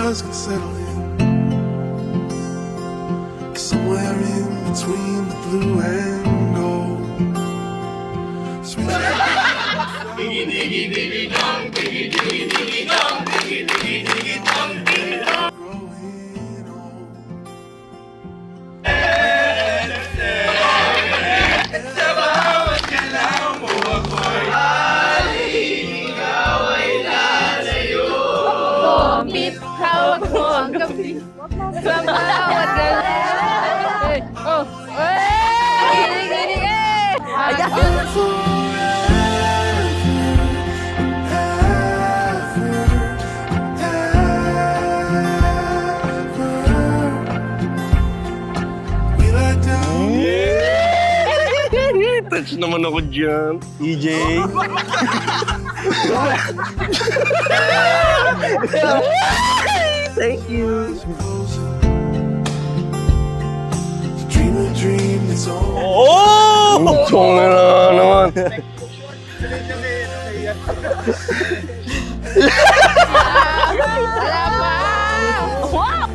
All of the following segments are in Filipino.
dust can settle in. Somewhere in between the blue and gold. Sweet. Growing old. Bit, hawak mo ang gabi. Sa bawat gabi. Oh, ginig, We let down. Touch naman ako dyan. EJ. Thank you. Dream a dream that's all. Oh! Chong na naman.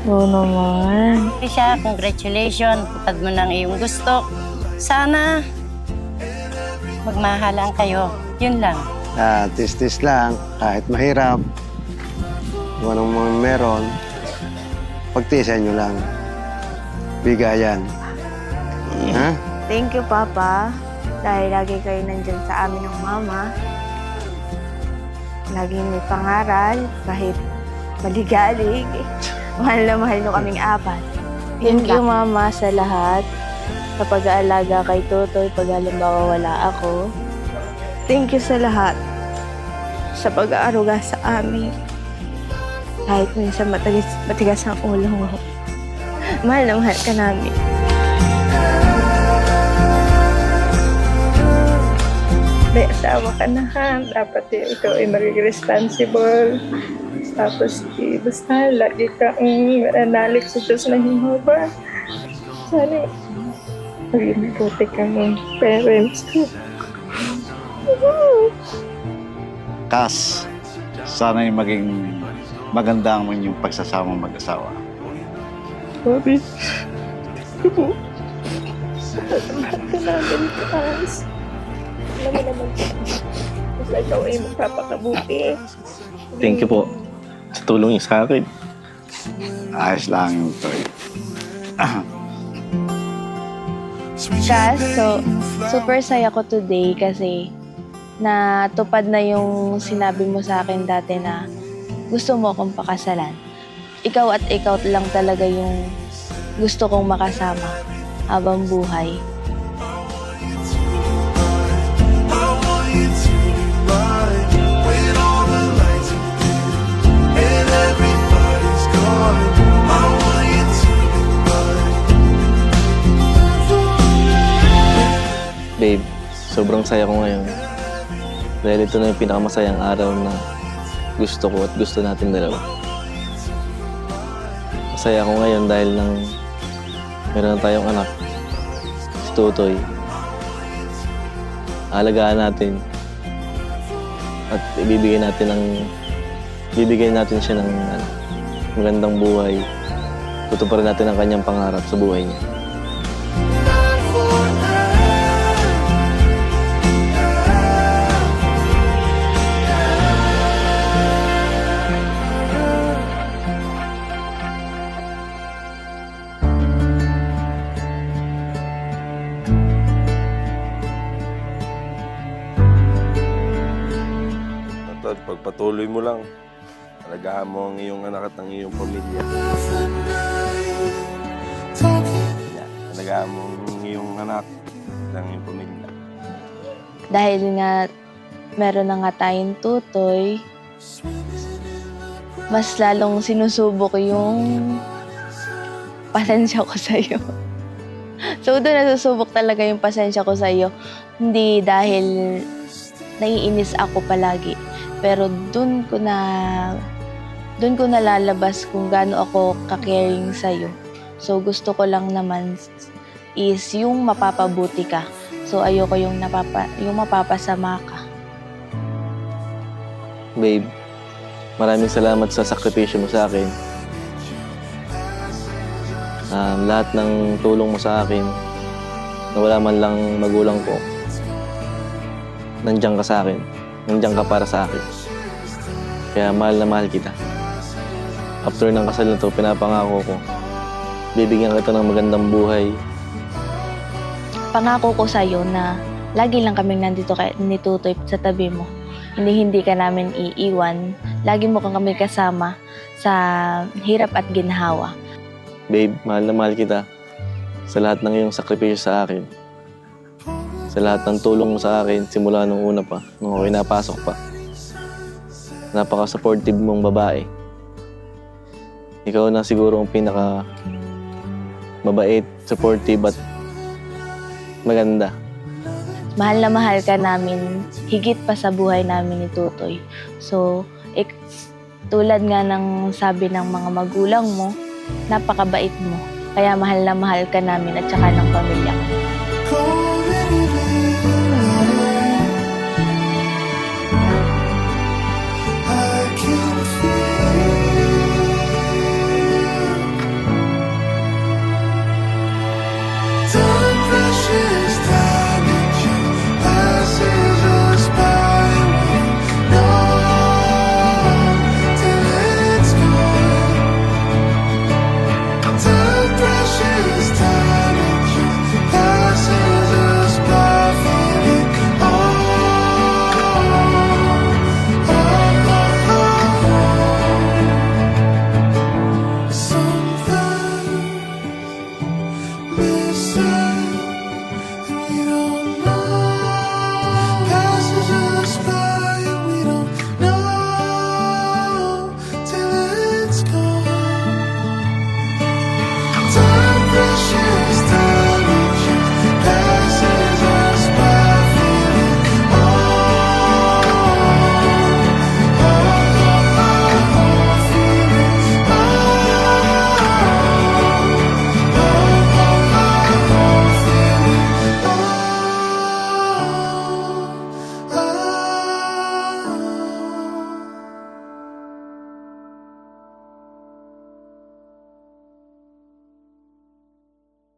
Oo naman. Siya, congratulations. Putad mo ng iyong gusto. Sana magmahalan kayo. Yun lang. Tis-tis lang, kahit mahirap. Kung anong mga meron, pagtiisan nyo lang. Bigayan. Ha? Thank you, Papa. Dahil lagi kayo nandyan sa amin ng Mama. Laging may pangaral, kahit maligalig. Mahal na mahal nyo kaming apat. Thank you, Mama, sa lahat. Sa pag-aalaga kay Totoy, pag halimbawa wala ako. Thank you sa lahat. Sa pag-aaruga sa amin. Kahit minsan matigas ang ulo mo. Mahal na mahal ka namin. May asawa ka na ha. Dapat ikaw ay magiging responsible. Tapos, basta lagi ka mananalig sa Diyos na Hinoba. Sana maging buti kang parents. Kas, sana'y maging maganda ang inyong pagsasama mag-asawa. Bobby, mahal ka namin, Kas. Alam mo naman ka. Basta ikaw ay magpapakabuti. Thank you po sa tulong niyo sa akin. Ayos lang yung toy. Kas, so super saya ko today kasi natupad na yung sinabi mo sa akin dati na gusto mo akong pakasalan. Ikaw at ikaw lang talaga yung gusto kong makasama habang buhay. I want you to be mine. When all the lights are dim and everybody's gone, I want you to be mine. Babe, sobrang saya ko ngayon. Dahil ito na yung pinakamasayang araw na gusto ko at gusto natin dalawa. Masaya ako ngayon dahil nang meron na tayong anak, si Totoy. Alagaan natin at ibibigay natin siya ng magandang buhay. Tutuparin natin ang kanyang pangarap sa buhay niya. At pagpatuloy mo lang, alagaan mo ang iyong anak at ang iyong pamilya. Alagaan mo ang iyong anak at ang iyong pamilya. Dahil nga meron na nga tayong Tutoy, mas lalong sinusubok yung pasensya ko sa'yo. So doon nasusubok talaga yung pasensya ko sa'yo. Hindi dahil naiinis ako palagi. Pero doon ko nalalabas kung gaano ako ka-caring sa'yo. So gusto ko lang naman is yung mapapabuti ka. So ayoko yung mapapasama ka. Babe, maraming salamat sa sakripisyo mo sa akin. Lahat ng tulong mo sa akin, na wala man lang magulang ko, nandiyan ka sa akin. Nandiyan ka para sa akin. Kaya mahal na mahal kita. After ng kasal na to, pinapangako ko, bibigyan kita ng magandang buhay. Pangako ko sa'yo na lagi lang kaming nandito ni Tutoy sa tabi mo. Hindi ka namin iiwan. Lagi mo kami kasama sa hirap at ginhawa. Babe, mahal na mahal kita. Sa lahat ng iyong sakripisyo sa akin. Sa lahat ng tulong mo sa akin, simula nung una pa, nung ako'y napasok pa. Napaka-supportive mong babae. Ikaw na siguro ang pinaka mabait, supportive at maganda. Mahal na mahal ka namin, higit pa sa buhay namin ni Tutoy. So, tulad nga ng sabi ng mga magulang mo, napakabait mo. Kaya mahal na mahal ka namin at saka ng pamilya ko.